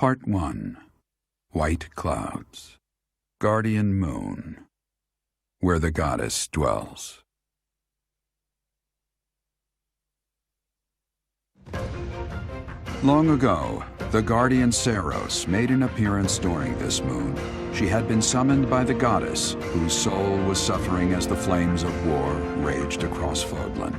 Part 1. White Clouds. Guardian Moon. Where the goddess dwells. Long ago, the guardian Seiros made an appearance during this moon. She had been summoned by the goddess, whose soul was suffering as the flames of war raged across Fodlan.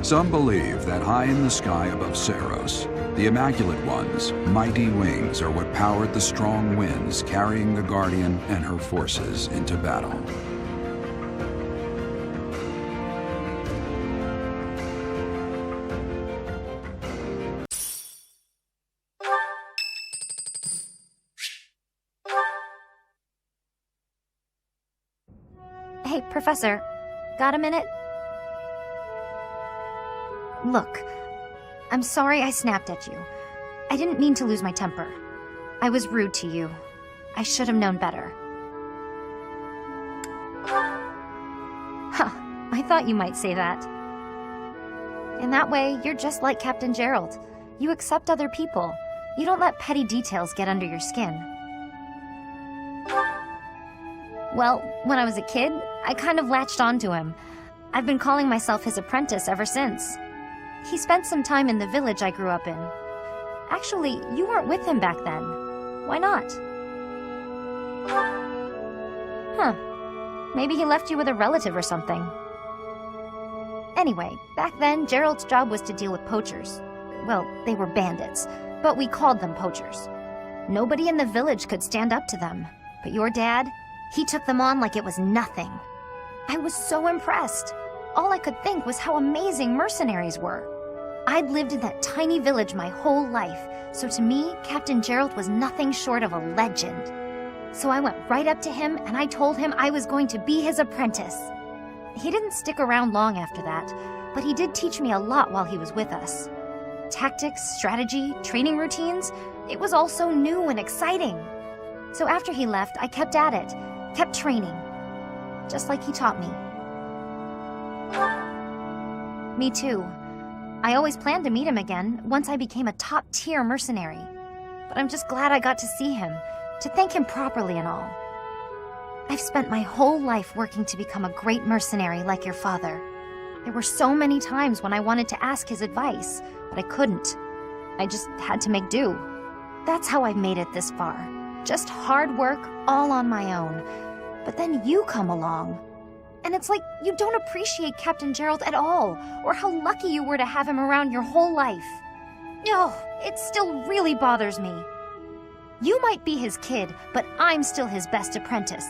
Some believe that high in the sky above Seiros, the Immaculate One's mighty wings are what powered the strong winds carrying the Guardian and her forces into battle. Hey, Professor, got a minute? Look, I'm sorry I snapped at you. I didn't mean to lose my temper. I was rude to you. I should have known better. Huh, I thought you might say that. In that way, you're just like Captain Jeralt. You accept other people. You don't let petty details get under your skin. Well, when I was a kid, I kind of latched onto him. I've been calling myself his apprentice ever since. He spent some time in the village I grew up in. Actually, you weren't with him back then. Why not? Huh. Maybe he left you with a relative or something. Anyway, back then, Jeralt's job was to deal with poachers. Well, they were bandits, but we called them poachers. Nobody in the village could stand up to them. But your dad, he took them on like it was nothing. I was so impressed. All I could think was how amazing mercenaries were. I'd lived in that tiny village my whole life, so to me, Captain Jeralt was nothing short of a legend. So I went right up to him and I told him I was going to be his apprentice. He didn't stick around long after that, but he did teach me a lot while he was with us. Tactics, strategy, training routines, it was all so new and exciting. So after he left, I kept at it, kept training, just like he taught me. Me too. I always planned to meet him again once I became a top-tier mercenary. But I'm just glad I got to see him, to thank him properly and all. I've spent my whole life working to become a great mercenary like your father. There were so many times when I wanted to ask his advice, but I couldn't. I just had to make do. That's how I've made it this far. Just hard work, all on my own. But then you come along. And it's like you don't appreciate Captain Jeralt at all, or how lucky you were to have him around your whole life. Oh, it still really bothers me. You might be his kid, but I'm still his best apprentice.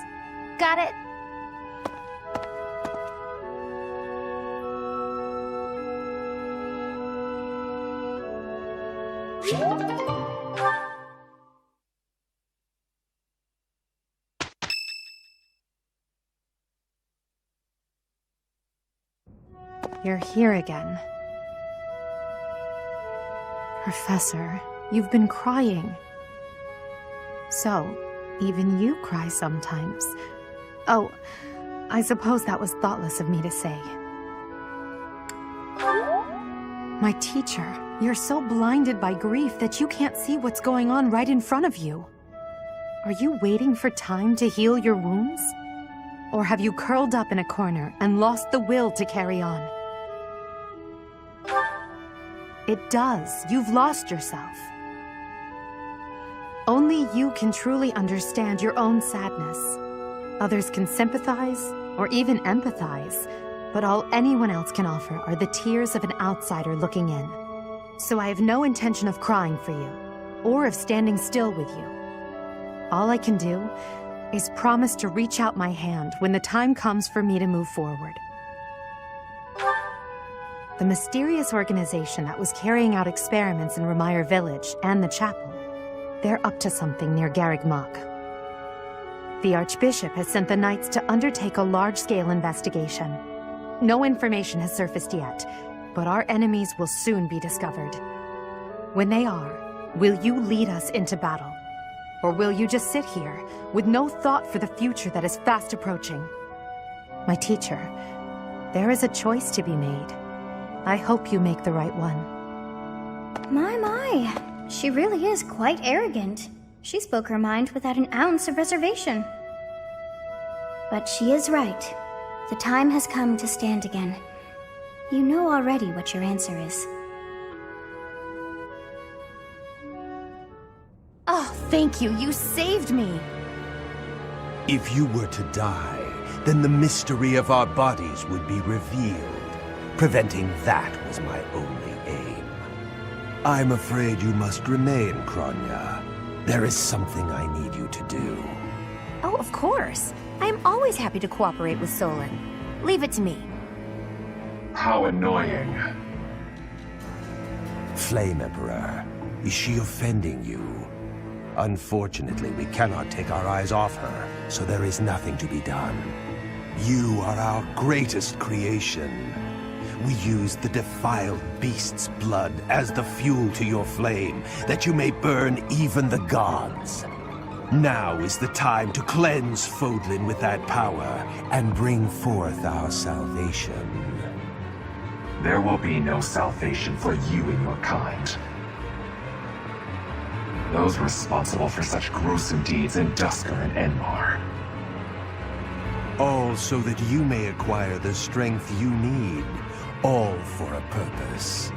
Got it? You're here again. Professor, you've been crying. So, even you cry sometimes. Oh, I suppose that was thoughtless of me to say. My teacher, you're so blinded by grief that you can't see what's going on right in front of you. Are you waiting for time to heal your wounds? Or have you curled up in a corner and lost the will to carry on? It does. You've lost yourself. Only you can truly understand your own sadness. Others can sympathize or even empathize, but all anyone else can offer are the tears of an outsider looking in. So I have no intention of crying for you, or of standing still with you. All I can do is promise to reach out my hand when the time comes for me to move forward. The mysterious organization that was carrying out experiments in Remire Village and the chapel, they're up to something near Garreg-Mach. The Archbishop has sent the Knights to undertake a large-scale investigation. No information has surfaced yet, but our enemies will soon be discovered. When they are, will you lead us into battle? Or will you just sit here, with no thought for the future that is fast approaching? My teacher, there is a choice to be made. I hope you make the right one. My. She really is quite arrogant. She spoke her mind without an ounce of reservation. But she is right. The time has come to stand again. You know already what your answer is. Oh, thank you. You saved me. If you were to die, then the mystery of our bodies would be revealed. Preventing that was my only aim. I'm afraid you must remain, Kronya. There is something I need you to do. Oh, of course. I am always happy to cooperate with Solon. Leave it to me. How annoying. Flame Emperor, is she offending you? Unfortunately, we cannot take our eyes off her, so there is nothing to be done. You are our greatest creation. We use the defiled beast's blood as the fuel to your flame, that you may burn even the gods. Now is the time to cleanse Fodlan with that power and bring forth our salvation. There will be no salvation for you and your kind. Those responsible for such gruesome deeds in Dusker and Enmar. All so that you may acquire the strength you need, all for a purpose.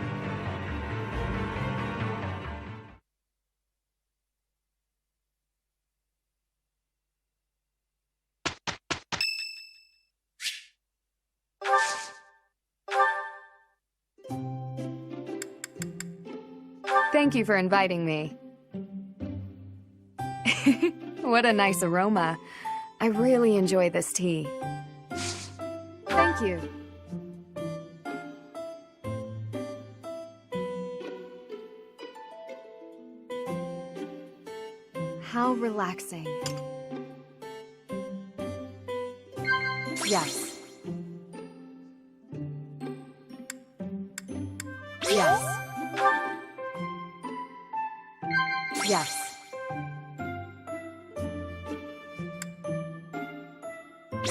Thank you for inviting me. What a nice aroma. I really enjoy this tea. Thank you. How relaxing. Yes. Yes. Yes.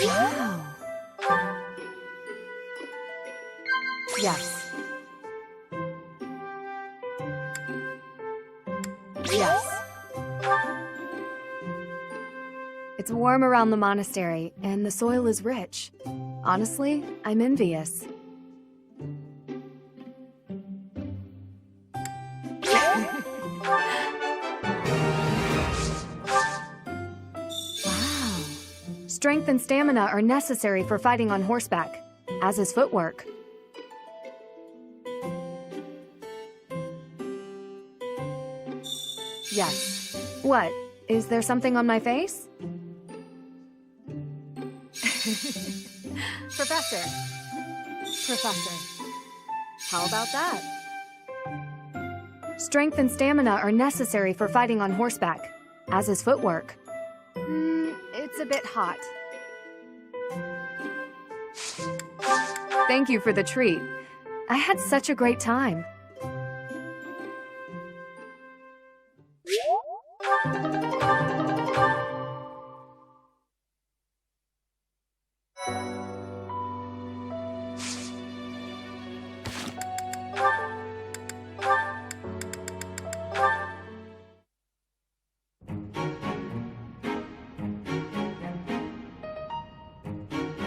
Wow. Yes. Yes. It's warm around the monastery, and the soil is rich. Honestly, I'm envious. Wow. Strength and stamina are necessary for fighting on horseback, as is footwork. Yes. What? Is there something on my face? Professor. Professor. How about that? Strength and stamina are necessary for fighting on horseback, as is footwork. It's a bit hot. Thank you for the treat. I had such a great time.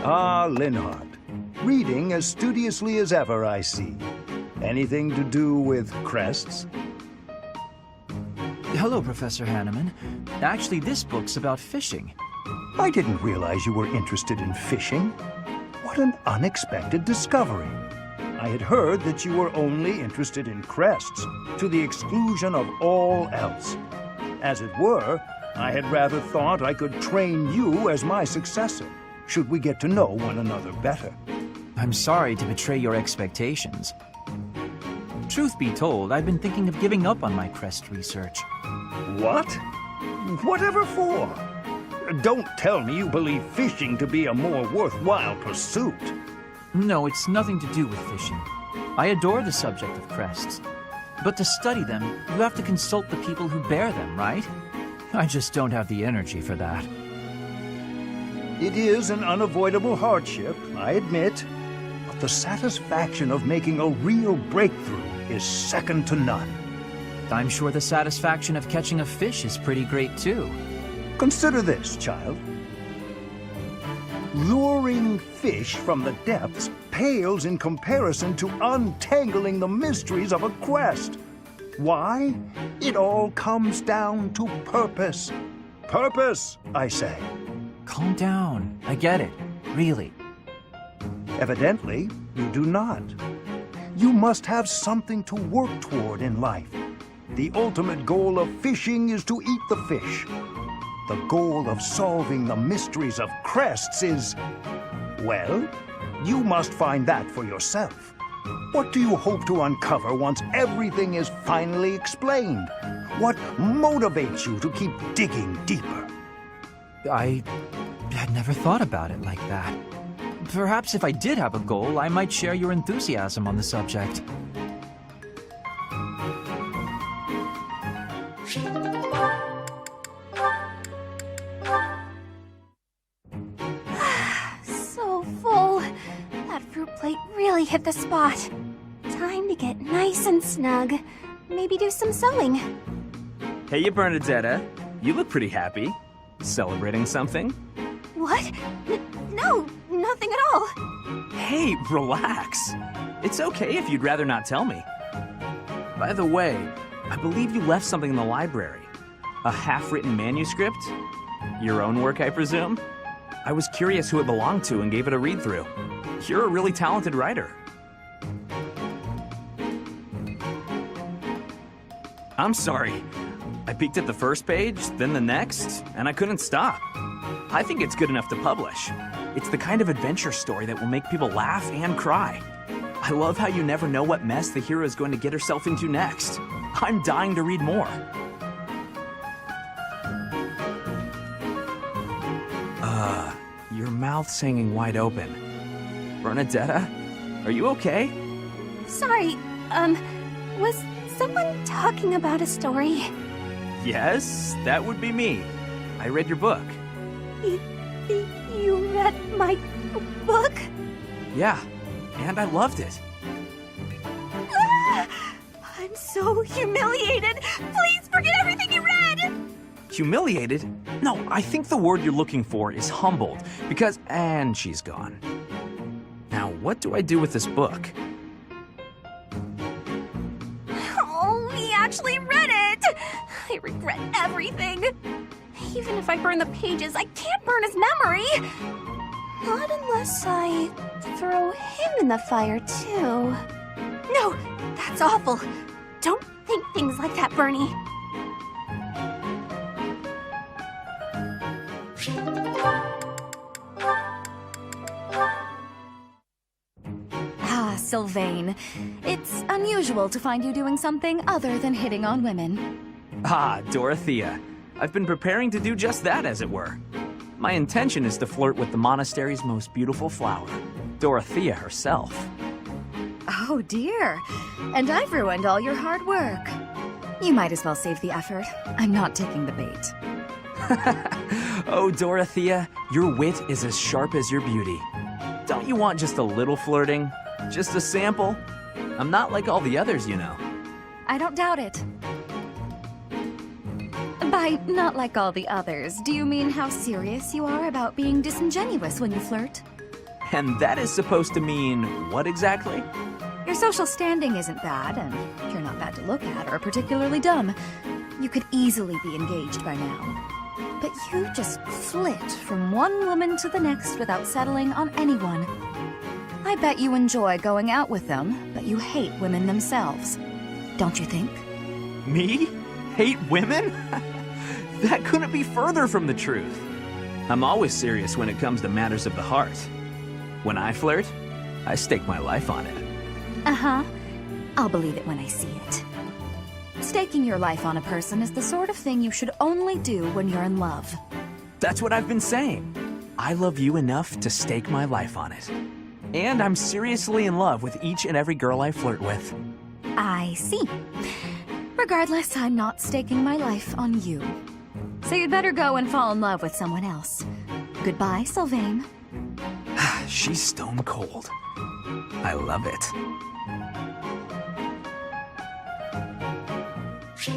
Ah, Linhardt. Reading as studiously as ever, I see. Anything to do with crests? Hello, Professor Hanneman. Actually, this book's about fishing. I didn't realize you were interested in fishing. What an unexpected discovery. I had heard that you were only interested in crests, to the exclusion of all else. As it were, I had rather thought I could train you as my successor, should we get to know one another better. I'm sorry to betray your expectations. Truth be told, I've been thinking of giving up on my crest research. What? Whatever for? Don't tell me you believe fishing to be a more worthwhile pursuit. No, it's nothing to do with fishing. I adore the subject of crests. But to study them, you have to consult the people who bear them, right? I just don't have the energy for that. It is an unavoidable hardship, I admit, but the satisfaction of making a real breakthrough is second to none. I'm sure the satisfaction of catching a fish is pretty great too. Consider this, child. Luring fish from the depths pales in comparison to untangling the mysteries of a quest. Why? It all comes down to purpose. Purpose, I say. Calm down. I get it. Really. Evidently, you do not. You must have something to work toward in life. The ultimate goal of fishing is to eat the fish. The goal of solving the mysteries of crests is, well, you must find that for yourself. What do you hope to uncover once everything is finally explained? What motivates you to keep digging deeper? I had never thought about it like that. Perhaps if I did have a goal, I might share your enthusiasm on the subject. So full. That fruit plate really hit the spot. Time to get nice and snug. Maybe do some sewing. Hey, you Bernadetta. You look pretty happy. Celebrating something? What? No, nothing at all. Hey, relax. It's okay if you'd rather not tell me. By the way, I believe you left something in the library. A half-written manuscript? Your own work, I presume? I was curious who it belonged to and gave it a read-through. You're a really talented writer. I'm sorry. I peeked at the first page, then the next, and I couldn't stop. I think it's good enough to publish. It's the kind of adventure story that will make people laugh and cry. I love how you never know what mess the hero is going to get herself into next. I'm dying to read more. Your mouth's hanging wide open. Bernadetta, are you okay? Sorry, was someone talking about a story? Yes, that would be me. I read your book. You read my book? Yeah, and I loved it. Ah! I'm so humiliated. Please forget everything you read. Humiliated? No, I think the word you're looking for is humbled, because... And she's gone. Now, what do I do with this book? Oh, we actually read it. I regret everything. Even if I burn the pages, I can't burn his memory. Not unless I throw him in the fire, too. No, that's awful. Don't think things like that, Bernie. Ah, Sylvain. It's unusual to find you doing something other than hitting on women. Ah, Dorothea. I've been preparing to do just that, as it were. My intention is to flirt with the monastery's most beautiful flower, Dorothea herself. Oh dear. And I've ruined all your hard work. You might as well save the effort. I'm not taking the bait. Oh, Dorothea, your wit is as sharp as your beauty. Don't you want just a little flirting? Just a sample? I'm not like all the others, you know. I don't doubt it. By not like all the others, do you mean how serious you are about being disingenuous when you flirt? And that is supposed to mean what exactly? Your social standing isn't bad, and you're not bad to look at or particularly dumb. You could easily be engaged by now. But you just flit from one woman to the next without settling on anyone. I bet you enjoy going out with them, but you hate women themselves. Don't you think? Me? Hate women? That couldn't be further from the truth. I'm always serious when it comes to matters of the heart. When I flirt, I stake my life on it. Uh-huh. I'll believe it when I see it. Staking your life on a person is the sort of thing you should only do when you're in love. That's what I've been saying. I love you enough to stake my life on it. And I'm seriously in love with each and every girl I flirt with. I see. Regardless, I'm not staking my life on you. So you'd better go and fall in love with someone else. Goodbye, Sylvain. She's stone cold. I love it. If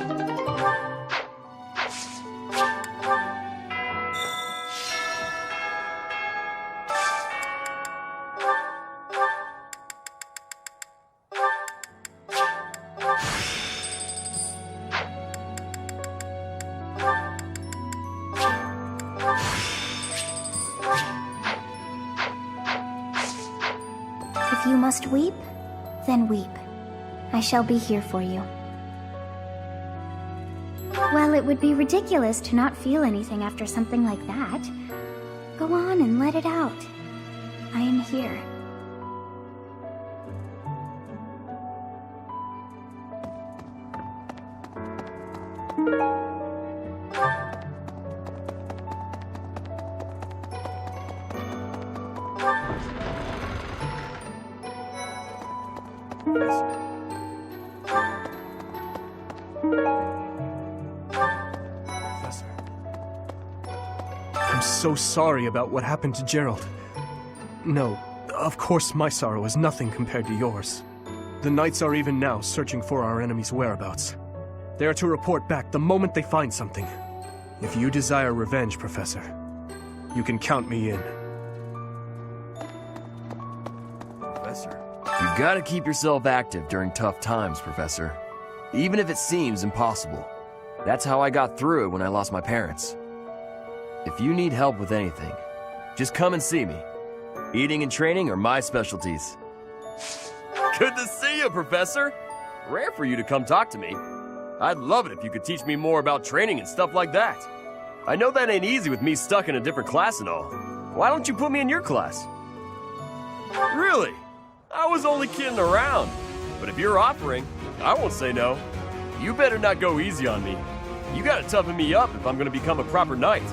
you must weep, then weep. I shall be here for you. Well, it would be ridiculous to not feel anything after something like that. Go on and let it out. I am here. I'm so sorry about what happened to Jeralt. No, of course my sorrow is nothing compared to yours. The Knights are even now searching for our enemy's whereabouts. They are to report back the moment they find something. If you desire revenge, Professor, you can count me in. Professor, you've got to keep yourself active during tough times, Professor. Even if it seems impossible. That's how I got through it when I lost my parents. If you need help with anything, just come and see me. Eating and training are my specialties. Good to see you, Professor! Rare for you to come talk to me. I'd love it if you could teach me more about training and stuff like that. I know that ain't easy with me stuck in a different class and all. Why don't you put me in your class? Really? I was only kidding around. But if you're offering, I won't say no. You better not go easy on me. You gotta toughen me up if I'm gonna become a proper knight.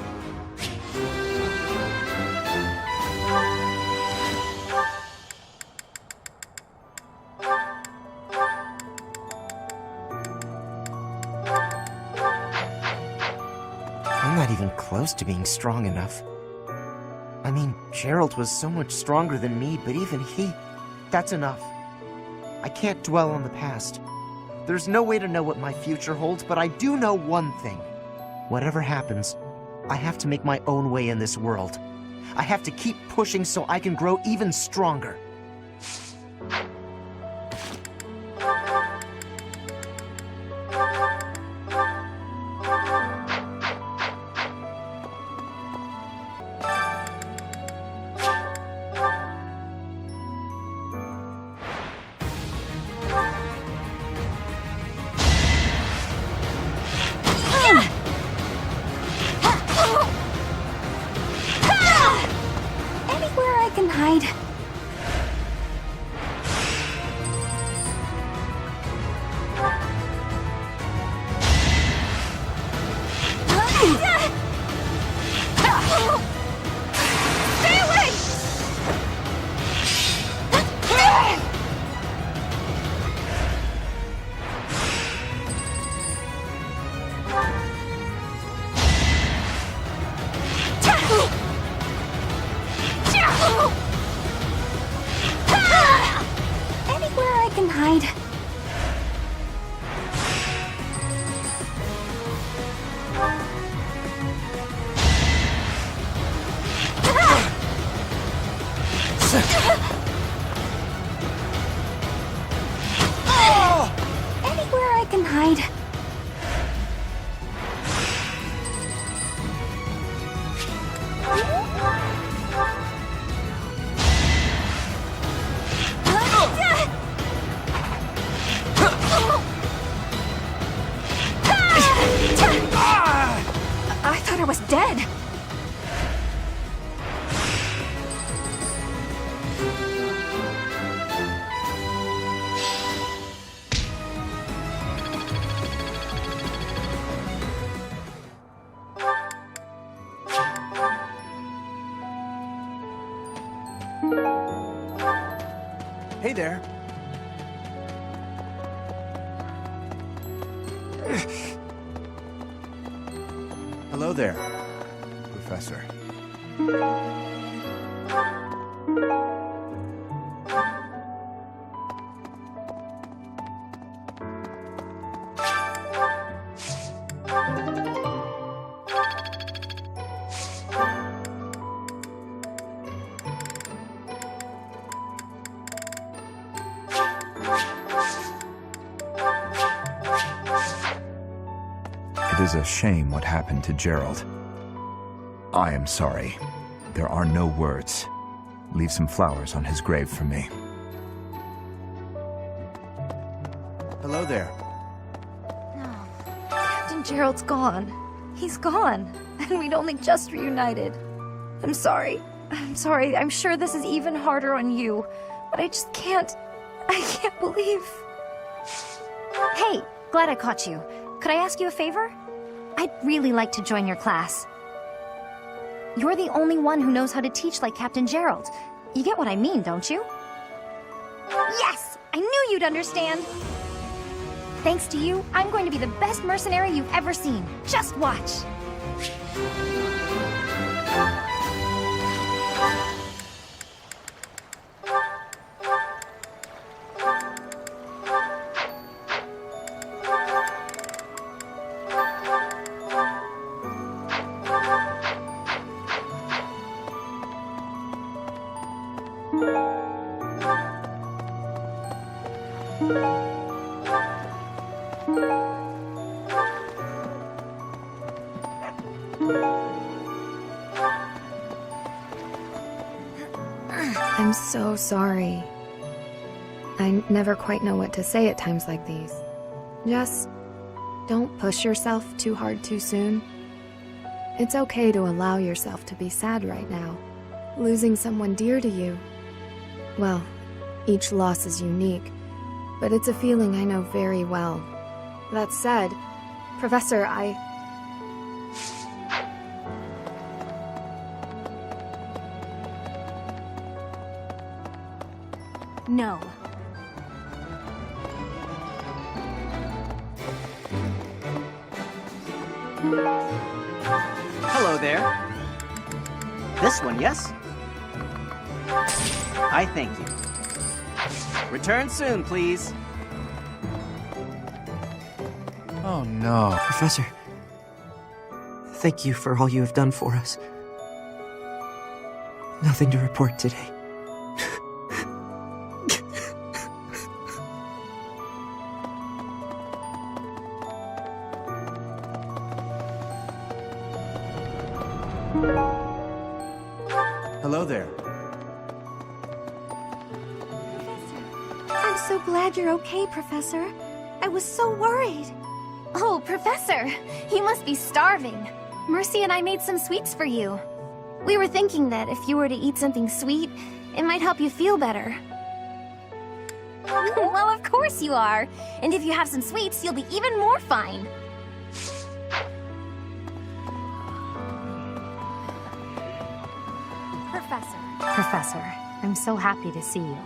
I'm not even close to being strong enough. I mean, Jeralt was so much stronger than me, but even he... That's enough. I can't dwell on the past. There's no way to know what my future holds, but I do know one thing. Whatever happens, I have to make my own way in this world. I have to keep pushing so I can grow even stronger. Hey there. Hello there, Professor. It is a shame what happened to Jeralt. I am sorry. There are no words. Leave some flowers on his grave for me. Hello there. No. Captain Jeralt's gone. He's gone. And we'd only just reunited. I'm sorry. I'm sorry. I'm sure this is even harder on you. But I just can't... I can't believe... Hey, glad I caught you. Could I ask you a favor? I'd really like to join your class. You're the only one who knows how to teach like Captain Jeralt. You get what I mean, don't you? Yes! I knew you'd understand! Thanks to you, I'm going to be the best mercenary you've ever seen. Just watch! I'm so sorry. I never quite know what to say at times like these. Just don't push yourself too hard too soon. It's okay to allow yourself to be sad right now. Losing someone dear to you. Well, each loss is unique, but it's a feeling I know very well. That said, Professor, No. Hello there. This one, yes? I thank you. Return soon, please. Oh no. Professor, thank you for all you have done for us. Nothing to report today. Hello there. I'm so glad you're okay, Professor. I was so worried. Oh, Professor! You must be starving. Mercy and I made some sweets for you. We were thinking that if you were to eat something sweet, it might help you feel better. Well, of course you are. And if you have some sweets, you'll be even more fine. Professor, I'm so happy to see you.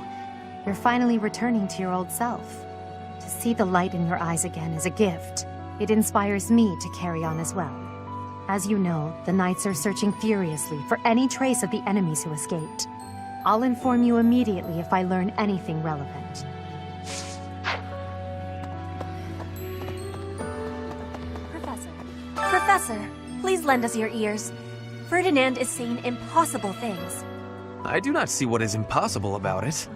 You're finally returning to your old self. To see the light in your eyes again is a gift. It inspires me to carry on as well. As you know, the Knights are searching furiously for any trace of the enemies who escaped. I'll inform you immediately if I learn anything relevant. Professor, please lend us your ears. Ferdinand is saying impossible things. I do not see what is impossible about it.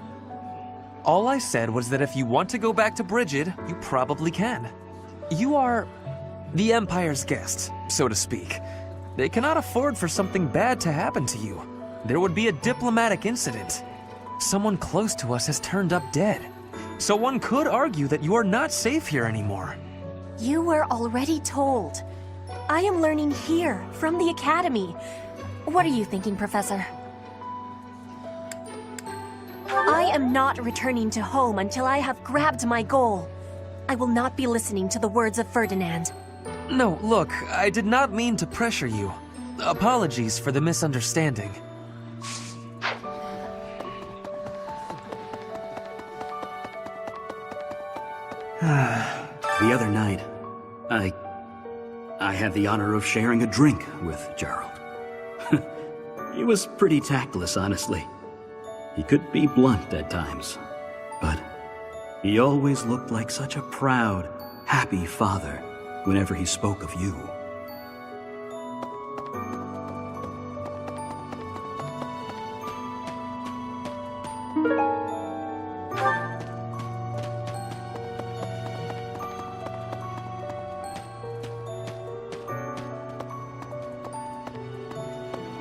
All I said was that if you want to go back to Brigid, you probably can. You are the Empire's guest, so to speak. They cannot afford for something bad to happen to you. There would be a diplomatic incident. Someone close to us has turned up dead. So one could argue that you are not safe here anymore. You were already told. I am learning here, from the Academy. What are you thinking, Professor? I am not returning to home until I have grabbed my goal. I will not be listening to the words of Ferdinand. No, look, I did not mean to pressure you. Apologies for the misunderstanding. The other night, I had the honor of sharing a drink with Jeralt. He was pretty tactless, honestly. He could be blunt at times, but he always looked like such a proud, happy father whenever he spoke of you.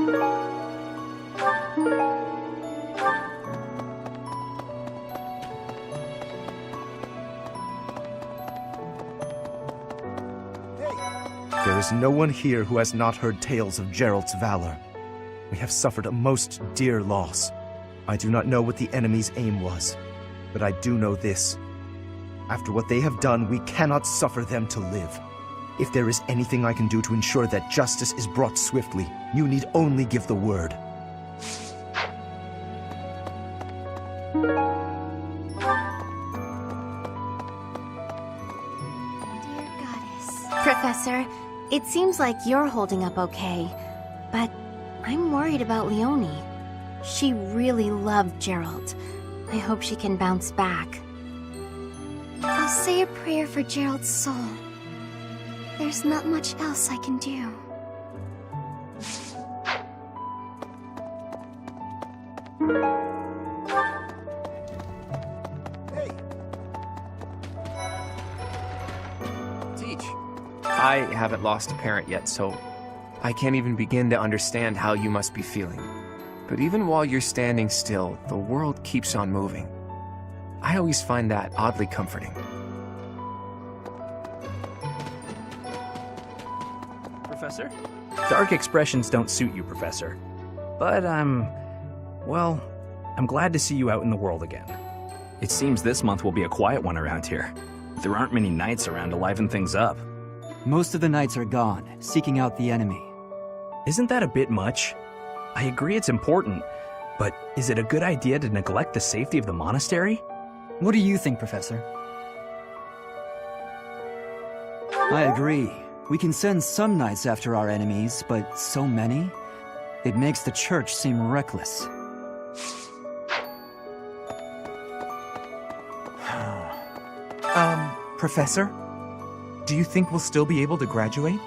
There is no one here who has not heard tales of Jeralt's valor. We have suffered a most dear loss. I do not know what the enemy's aim was, but I do know this. After what they have done, we cannot suffer them to live. If there is anything I can do to ensure that justice is brought swiftly, you need only give the word. Dear Goddess. Professor, it seems like you're holding up okay, but I'm worried about Leonie. She really loved Jeralt. I hope she can bounce back. I'll say a prayer for Jeralt's soul. There's not much else I can do. Teach. I haven't lost a parent yet, so I can't even begin to understand how you must be feeling. But even while you're standing still, the world keeps on moving. I always find that oddly comforting. Professor? Dark expressions don't suit you, Professor. But I'm glad to see you out in the world again. It seems this month will be a quiet one around here. There aren't many knights around to liven things up. Most of the knights are gone, seeking out the enemy. Isn't that a bit much? I agree it's important, but is it a good idea to neglect the safety of the monastery? What do you think, Professor? I agree. We can send some knights after our enemies, but so many? It makes the church seem reckless. Professor? Do you think we'll still be able to graduate?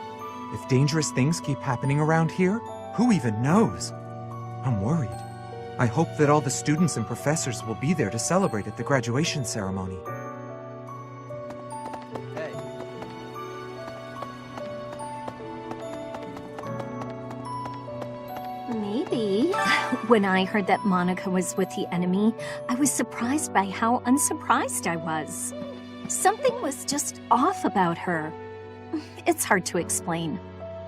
If dangerous things keep happening around here, who even knows? I'm worried. I hope that all the students and professors will be there to celebrate at the graduation ceremony. Maybe. When I heard that Monica was with the enemy, I was surprised by how unsurprised I was. Something was just off about her. It's hard to explain.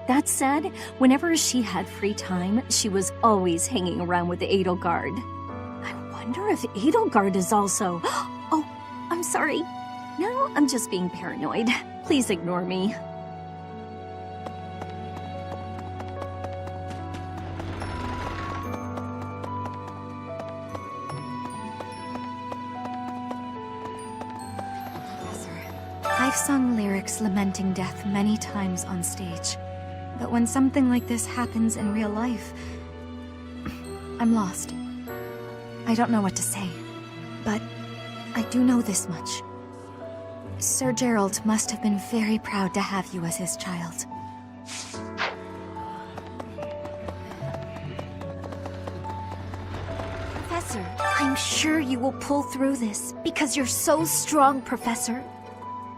That said, whenever she had free time, she was always hanging around with Edelgard. I wonder if Edelgard is also... Oh, I'm sorry. No, I'm just being paranoid. Please ignore me. I've sung lyrics lamenting death many times on stage. But when something like this happens in real life, I'm lost. I don't know what to say. But I do know this much. Sir Jeralt must have been very proud to have you as his child. Professor, I'm sure you will pull through this because you're so strong, Professor.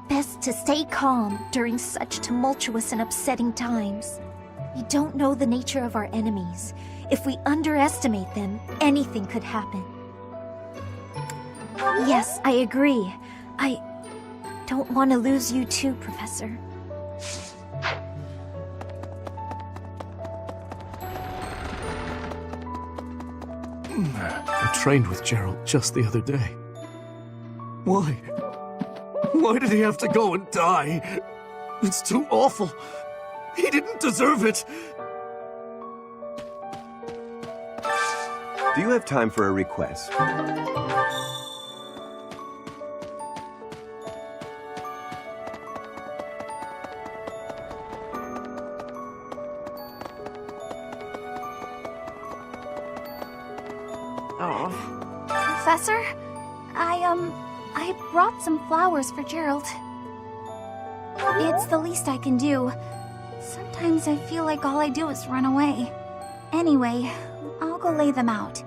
Best to stay calm during such tumultuous and upsetting times. You don't know the nature of our enemies. If we underestimate them, anything could happen. Yes, I agree. I don't want to lose you too, Professor. I trained with Jeralt just the other day. Why? Why did he have to go and die? It's too awful. He didn't deserve it. Do you have time for a request? Professor, I brought some flowers for Jeralt. It's the least I can do. Sometimes I feel like all I do is run away. Anyway, I'll go lay them out.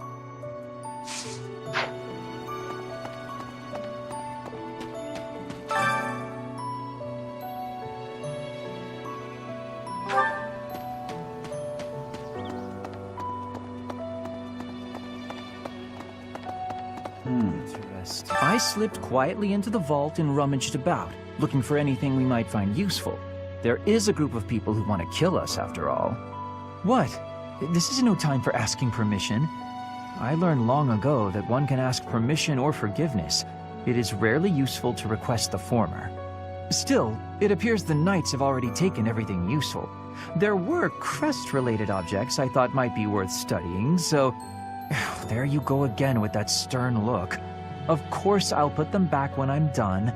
I slipped quietly into the vault and rummaged about, looking for anything we might find useful. There is a group of people who want to kill us, after all. What? This is no time for asking permission. I learned long ago that one can ask permission or forgiveness. It is rarely useful to request the former. Still, it appears the Knights have already taken everything useful. There were crest-related objects I thought might be worth studying, so... There you go again with that stern look. Of course I'll put them back when I'm done,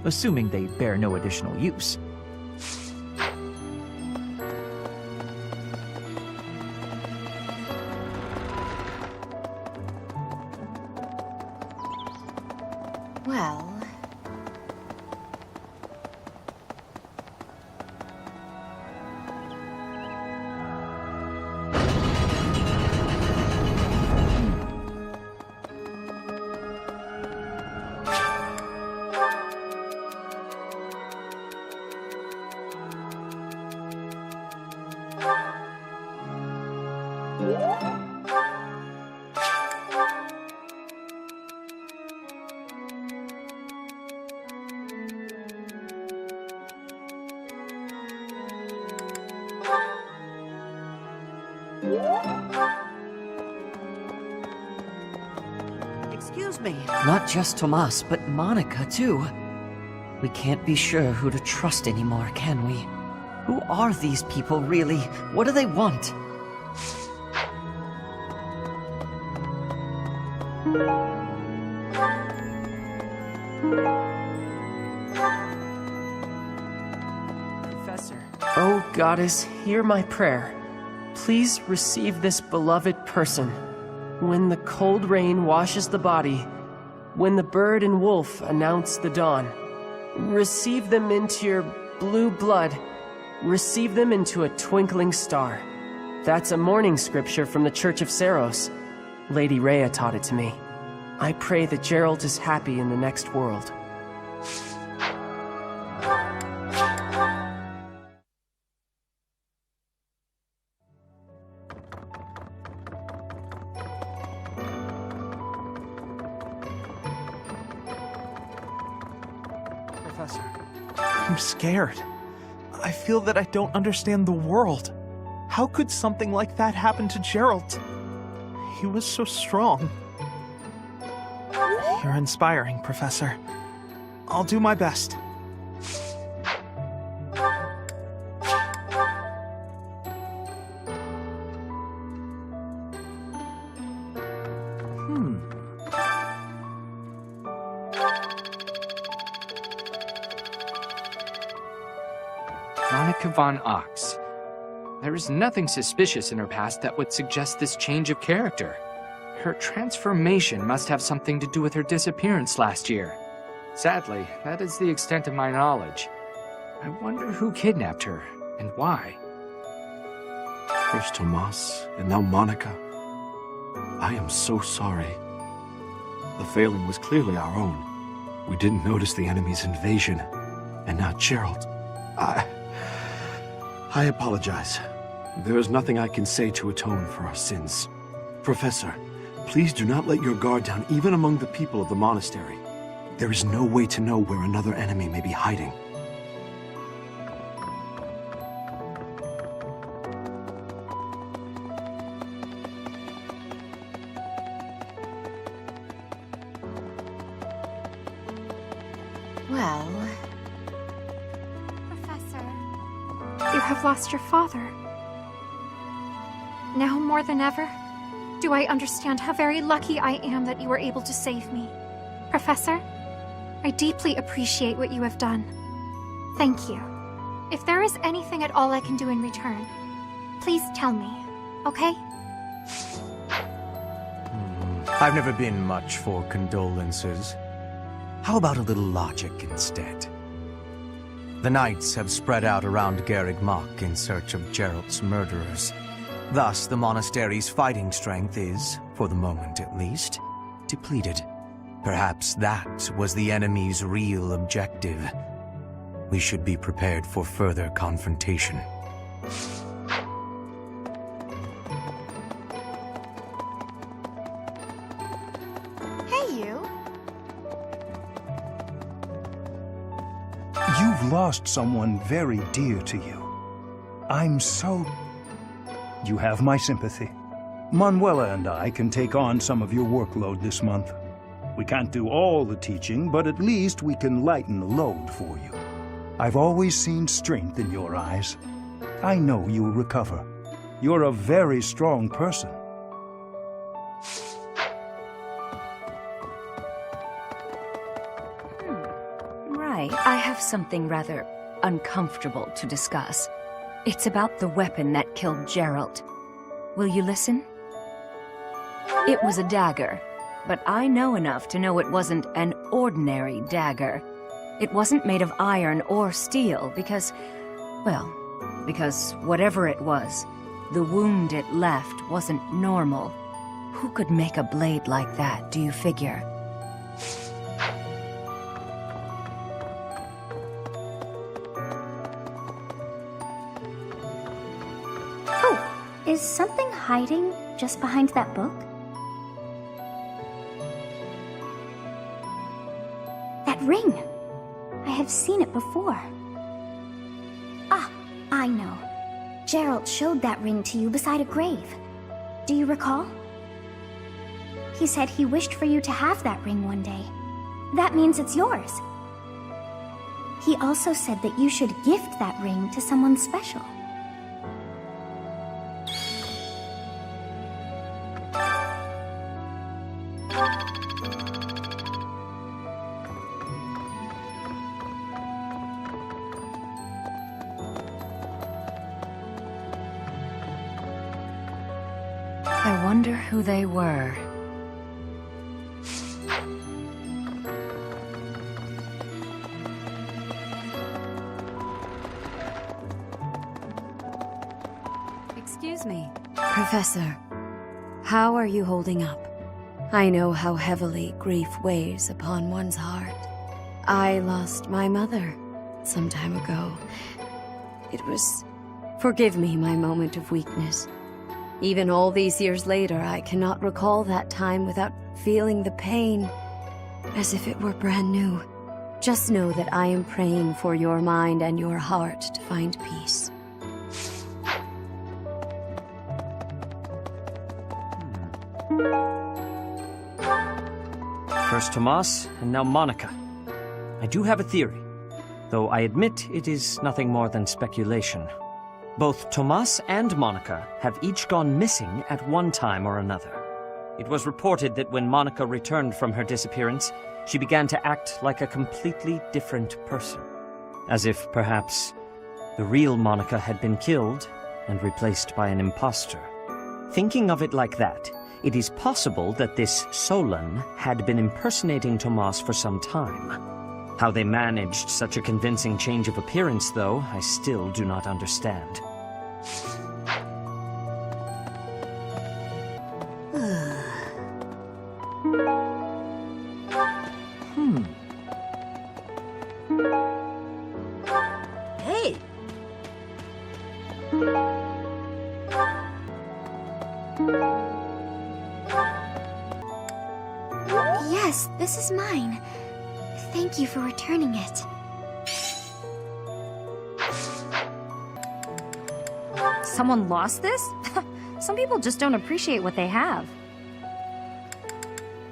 assuming they bear no additional use. Well... Excuse me. Not just Tomas, but Monica, too. We can't be sure who to trust anymore, can we? Who are these people, really? What do they want? Professor. Oh, Goddess, hear my prayer. Please receive this beloved person. When the cold rain washes the body, when the bird and wolf announce the dawn, receive them into your blue blood, receive them into a twinkling star. That's a morning scripture from the Church of Seiros. Lady Rhea taught it to me. I pray that Jeralt is happy in the next world. Professor, I'm scared. I feel that I don't understand the world. How could something like that happen to Jeralt? He was so strong. You're inspiring, Professor. I'll do my best. Monica von Ox. There is nothing suspicious in her past that would suggest this change of character. Her transformation must have something to do with her disappearance last year. Sadly, that is the extent of my knowledge. I wonder who kidnapped her, and why. First Tomas, and now Monica. I am so sorry. The failing was clearly our own. We didn't notice the enemy's invasion, and now Jeralt. I apologize. There is nothing I can say to atone for our sins. Professor, please do not let your guard down even among the people of the monastery. There is no way to know where another enemy may be hiding. Well... Professor, you have lost your father. Now more than ever, do I understand how very lucky I am that you were able to save me. Professor, I deeply appreciate what you have done. Thank you. If there is anything at all I can do in return, please tell me, okay? I've never been much for condolences. How about a little logic instead? The Knights have spread out around Garreg Mach in search of Jeralt's murderers. Thus, the monastery's fighting strength is, for the moment at least, depleted. Perhaps that was the enemy's real objective. We should be prepared for further confrontation. Hey, you. You've lost someone very dear to you. I'm so... You have my sympathy. Manuela and I can take on some of your workload this month. We can't do all the teaching, but at least we can lighten the load for you. I've always seen strength in your eyes. I know you'll recover. You're a very strong person. Right. I have something rather uncomfortable to discuss. It's about the weapon that killed Jeralt. Will you listen? It was a dagger, but I know enough to know it wasn't an ordinary dagger. It wasn't made of iron or steel because, well, because whatever it was, the wound it left wasn't normal. Who could make a blade like that, do you figure? Oh, is something hiding just behind that book? That ring! I have seen it before. Ah, I know. Jeralt showed that ring to you beside a grave. Do you recall? He said he wished for you to have that ring one day. That means it's yours. He also said that you should gift that ring to someone special. I wonder who they were. Excuse me. Professor, how are you holding up? I know how heavily grief weighs upon one's heart. I lost my mother some time ago. It was... Forgive me my moment of weakness. Even all these years later, I cannot recall that time without feeling the pain, as if it were brand new. Just know that I am praying for your mind and your heart to find peace. First Tomas, and now Monica. I do have a theory, though I admit it is nothing more than speculation. Both Tomas and Monica have each gone missing at one time or another. It was reported that when Monica returned from her disappearance, she began to act like a completely different person. As if, perhaps, the real Monica had been killed and replaced by an imposter. Thinking of it like that, it is possible that this Solon had been impersonating Tomas for some time. How they managed such a convincing change of appearance, though, I still do not understand. Hey! Yes, this is mine. Thank you for returning it. Someone lost this? Some people just don't appreciate what they have.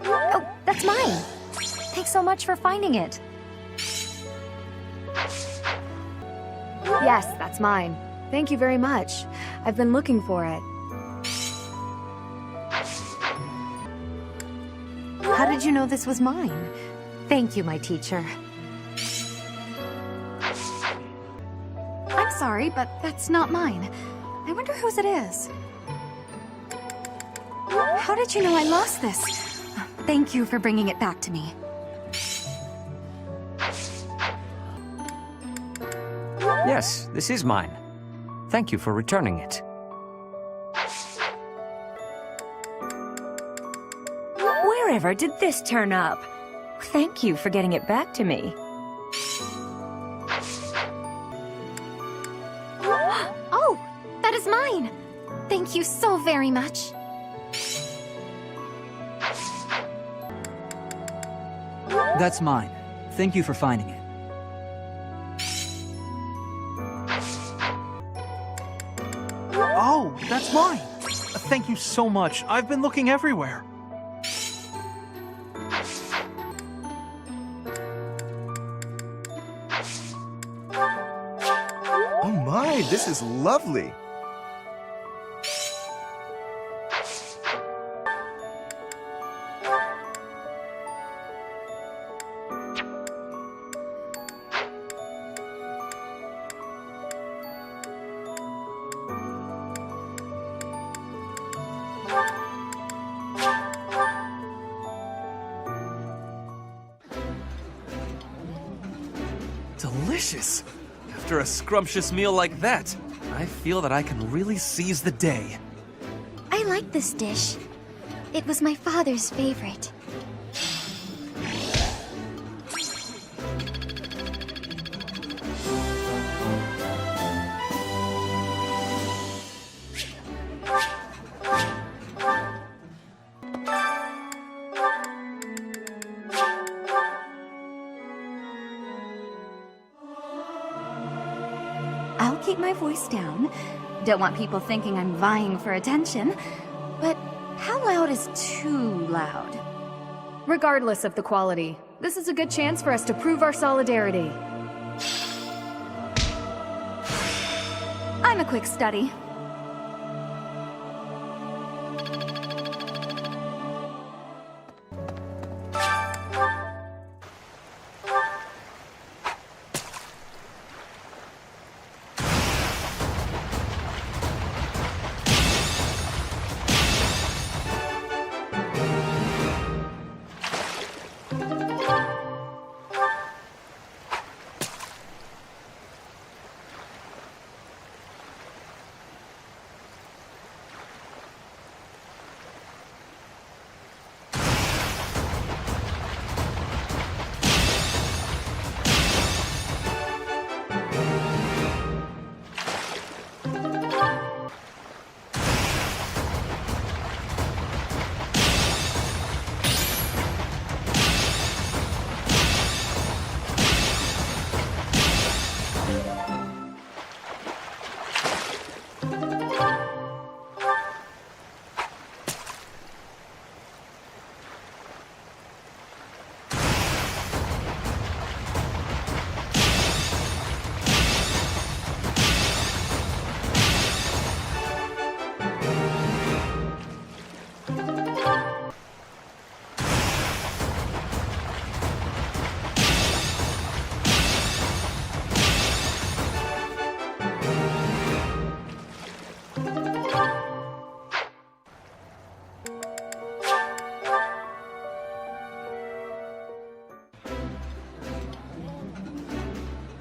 Oh, that's mine! Thanks so much for finding it. Yes, that's mine. Thank you very much. I've been looking for it. How did you know this was mine? Thank you, my teacher. I'm sorry, but that's not mine. I wonder whose it is. How did you know I lost this? Thank you for bringing it back to me. Yes, this is mine. Thank you for returning it. Wherever did this turn up? Thank you for getting it back to me. Oh, that is mine! Thank you so very much. That's mine. Thank you for finding it. Oh, that's mine! Thank you so much. I've been looking everywhere. Oh my, this is lovely. Delicious! After a scrumptious meal like that, I feel that I can really seize the day. I like this dish. It was my father's favorite. I'll keep my voice down. Don't want people thinking I'm vying for attention. But how loud is too loud? Regardless of the quality, this is a good chance for us to prove our solidarity. I'm a quick study.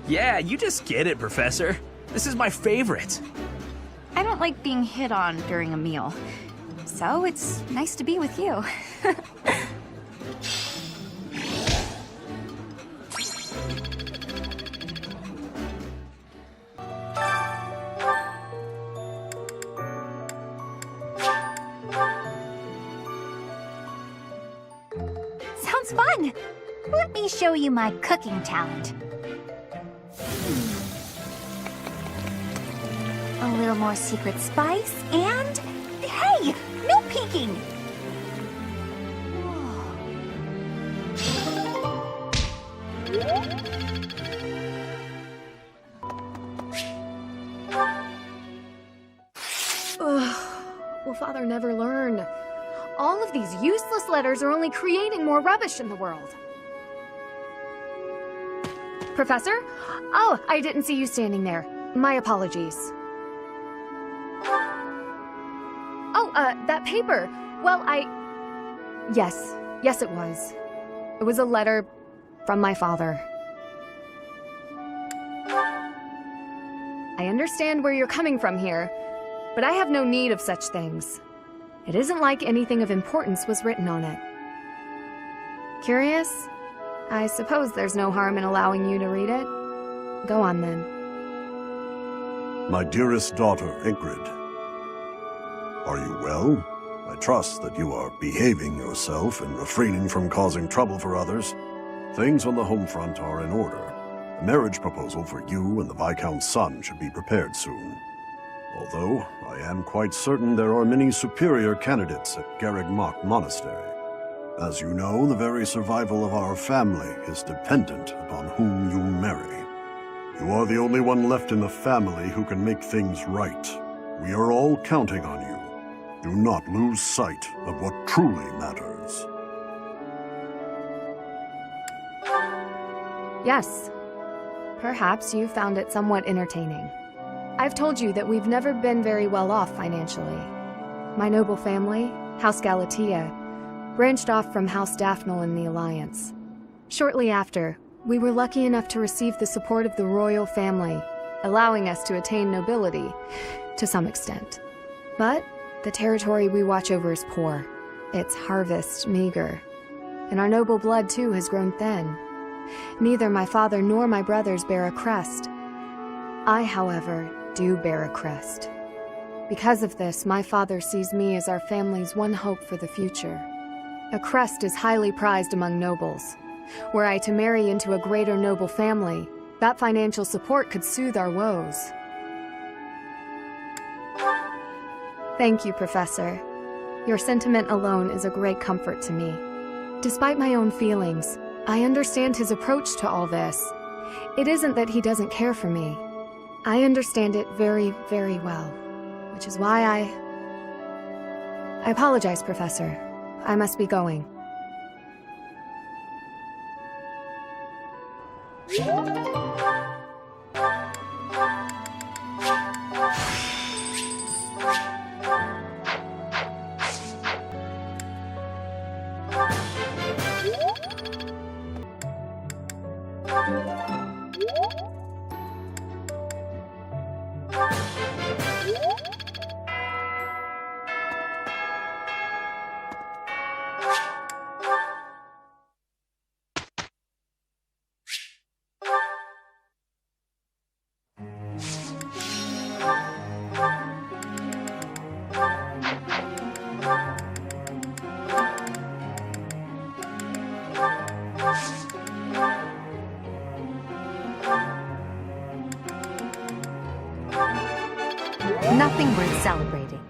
Yeah, you just get it, Professor. This is my favorite. I don't like being hit on during a meal. So it's nice to be with you. Sounds fun! Let me show you my cooking talent. A little more secret spice, and... Hey! No peeking! Ugh. Will Father never learn? All of these useless letters are only creating more rubbish in the world. Professor? Oh, I didn't see you standing there. My apologies. Oh, that paper. Well, Yes, it was. It was a letter from my father. I understand where you're coming from here, but I have no need of such things. It isn't like anything of importance was written on it. Curious? I suppose there's no harm in allowing you to read it. Go on, then. My dearest daughter, Ingrid. Are you well? I trust that you are behaving yourself and refraining from causing trouble for others. Things on the home front are in order. A marriage proposal for you and the Viscount's son should be prepared soon. Although, I am quite certain there are many superior candidates at Garreg Monastery. As you know, the very survival of our family is dependent upon whom you marry. You are the only one left in the family who can make things right. We are all counting on you. Do not lose sight of what truly matters. Yes. Perhaps you found it somewhat entertaining. I've told you that we've never been very well off financially. My noble family, House Galatea, branched off from House Daphne in the Alliance. Shortly after, we were lucky enough to receive the support of the royal family, allowing us to attain nobility, to some extent. But the territory we watch over is poor, its harvest meager, and our noble blood too has grown thin. Neither my father nor my brothers bear a crest. I, however, do bear a crest. Because of this, my father sees me as our family's one hope for the future. A crest is highly prized among nobles. Were I to marry into a greater noble family, that financial support could soothe our woes. Thank you, Professor. Your sentiment alone is a great comfort to me. Despite my own feelings, I understand his approach to all this. It isn't that he doesn't care for me. I understand it very, very well, which is why I apologize, Professor. I must be going. Nothing worth celebrating.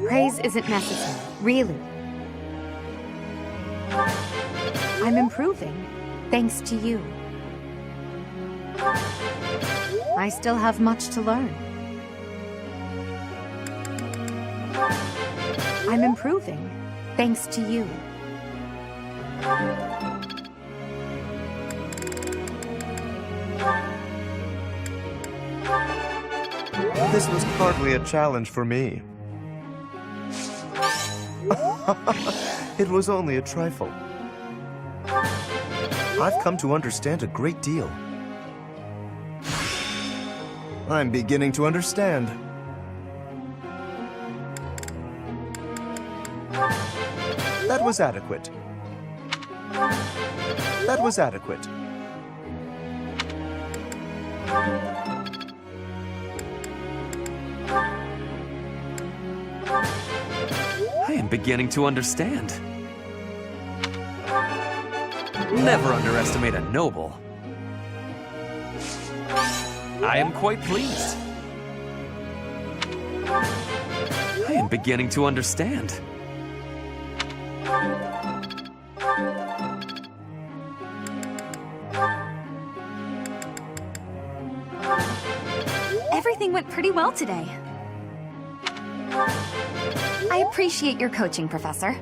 Praise isn't necessary, really. I'm improving, thanks to you. I still have much to learn. I'm improving, thanks to you. This was hardly a challenge for me. It was only a trifle. I've come to understand a great deal. I'm beginning to understand. That was adequate. That was adequate. I am beginning to understand. Never underestimate a noble. I am quite pleased. I am beginning to understand. Everything went pretty well today. I appreciate your coaching, Professor.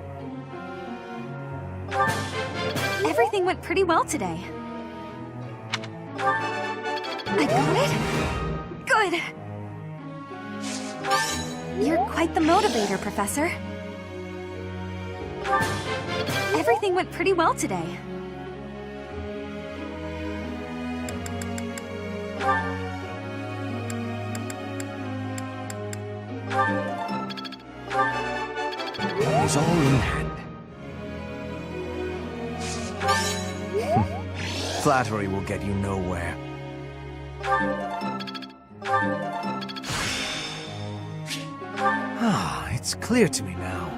Everything went pretty well today. I got it? Good! You're quite the motivator, Professor. Everything went pretty well today. It is all in hand. Flattery will get you nowhere. Ah, it's clear to me now.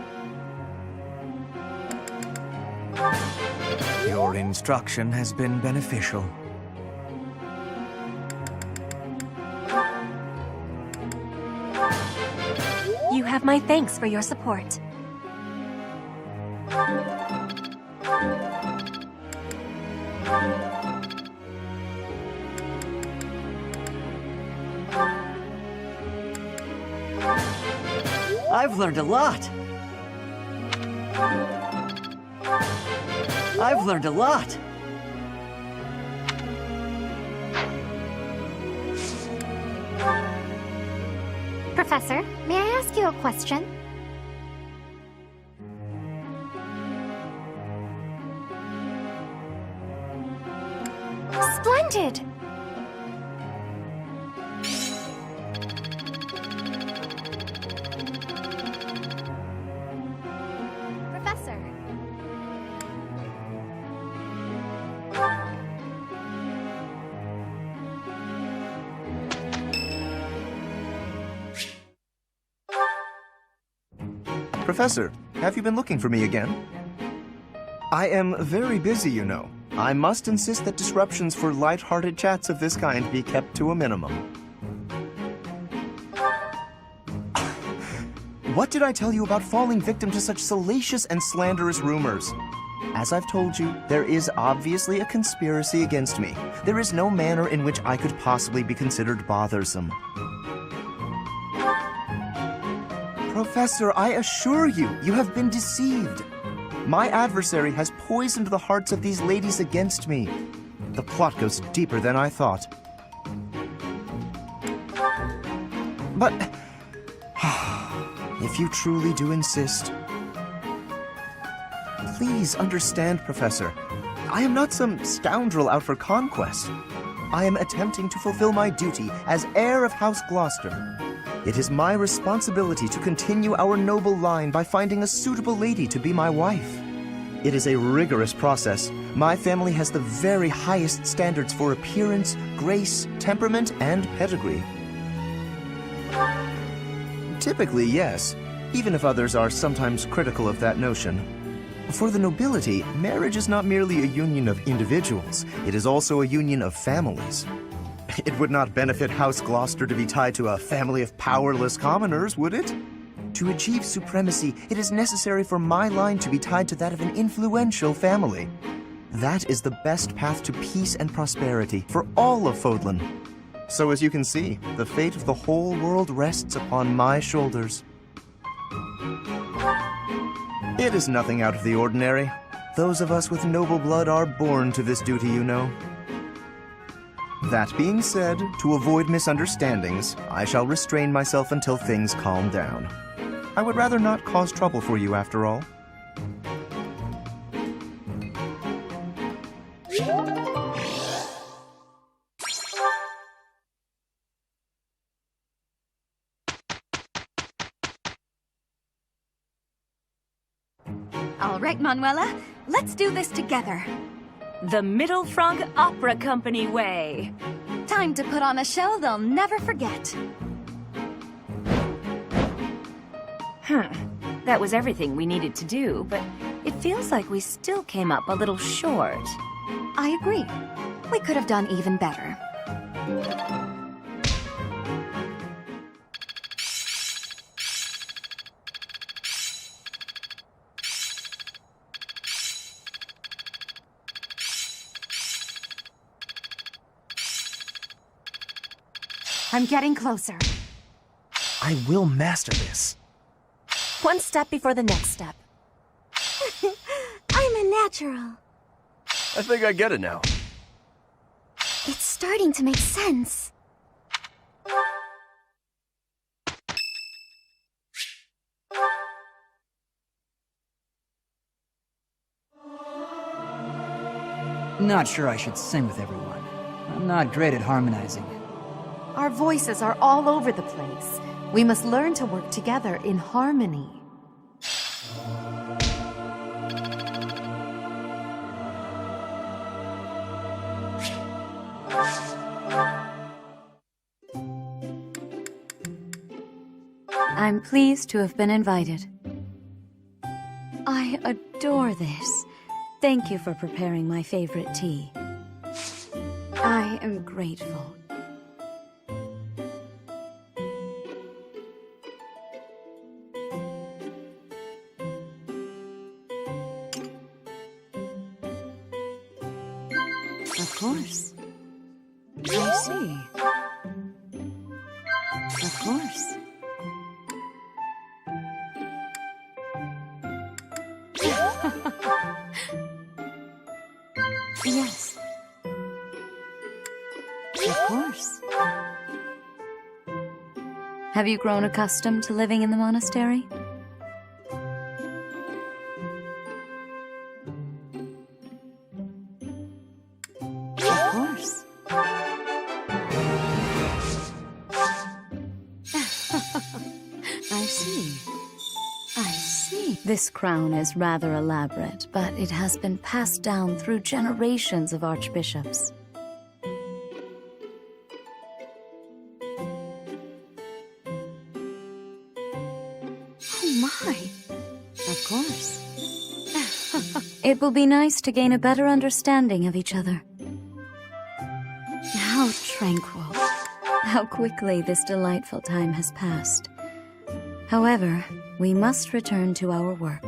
Your instruction has been beneficial. have my thanks for your support. I've learned a lot. I've learned a lot. Professor, may I ask you a question? Splendid! Professor. Professor, have you been looking for me again? I am very busy, you know. I must insist that disruptions for light-hearted chats of this kind be kept to a minimum. What did I tell you about falling victim to such salacious and slanderous rumors? As I've told you, there is obviously a conspiracy against me. There is no manner in which I could possibly be considered bothersome. Professor, I assure you, you have been deceived. My adversary has poisoned the hearts of these ladies against me. The plot goes deeper than I thought. But if you truly do insist, please understand, Professor. I am not some scoundrel out for conquest. I am attempting to fulfill my duty as heir of House Gloucester. It is my responsibility to continue our noble line by finding a suitable lady to be my wife. It is a rigorous process. My family has the very highest standards for appearance, grace, temperament, and pedigree. Typically, yes, even if others are sometimes critical of that notion. For the nobility, marriage is not merely a union of individuals, it is also a union of families. It would not benefit House Gloucester to be tied to a family of powerless commoners, would it? To achieve supremacy, it is necessary for my line to be tied to that of an influential family. That is the best path to peace and prosperity for all of Fodlan. So as you can see, the fate of the whole world rests upon my shoulders. It is nothing out of the ordinary. Those of us with noble blood are born to this duty, you know. That being said, to avoid misunderstandings, I shall restrain myself until things calm down. I would rather not cause trouble for you after all. All right, Manuela, let's do this together. The Middle Frog Opera Company way. Time to put on a show they'll never forget. That was everything we needed to do, but it feels like we still came up a little short. I agree. We could have done even better. I'm getting closer. I will master this. One step before the next step. I'm a natural. I think I get it now. It's starting to make sense. Not sure I should sing with everyone. I'm not great at harmonizing. Our voices are all over the place. We must learn to work together in harmony. I'm pleased to have been invited. I adore this. Thank you for preparing my favorite tea. I am grateful. course. I see. Of course. Yes. Of course. Have you grown accustomed to living in the monastery? Of course. I see. I see. This crown is rather elaborate, but it has been passed down through generations of archbishops. Oh my! Of course. It will be nice to gain a better understanding of each other. How tranquil. How quickly this delightful time has passed. However, we must return to our work.